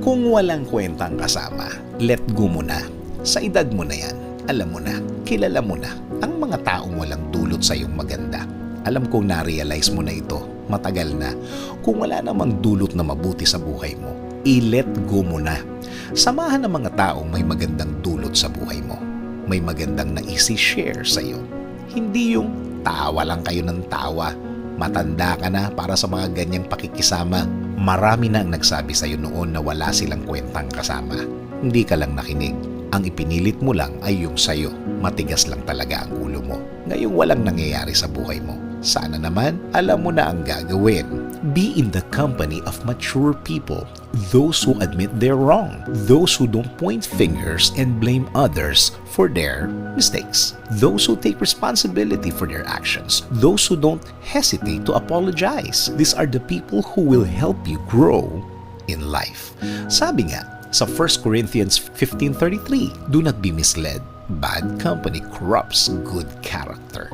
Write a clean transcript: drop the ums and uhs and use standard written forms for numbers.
Kung walang kwentang kasama, let go mo na. Sa edad mo na yan, alam mo na, kilala mo na ang mga taong walang dulot sa iyong maganda. Alam kong na-realize mo na ito, matagal na. Kung wala namang dulot na mabuti sa buhay mo, i-let go mo na. Samahan ng mga taong may magandang dulot sa buhay mo. May magandang na isi-share sa iyo. Hindi yung tawa lang kayo ng tawa. Matanda ka na para sa mga ganyang pakikisama. Marami na ang nagsabi sa iyo noon na wala silang kwentang kasama. Hindi ka lang nakinig. Ang ipinilit mo lang ay yung sayo. Matigas lang talaga ang ulo mo. Ngayong walang nangyayari sa buhay mo. Sana naman, alam mo na ang gagawin. Be in the company of mature people. Those who admit they're wrong. Those who don't point fingers and blame others for their mistakes. Those who take responsibility for their actions. Those who don't hesitate to apologize. These are the people who will help you grow in life. Sabi nga, sa 1 Corinthians 15:33, do not be misled. Bad company corrupts good character.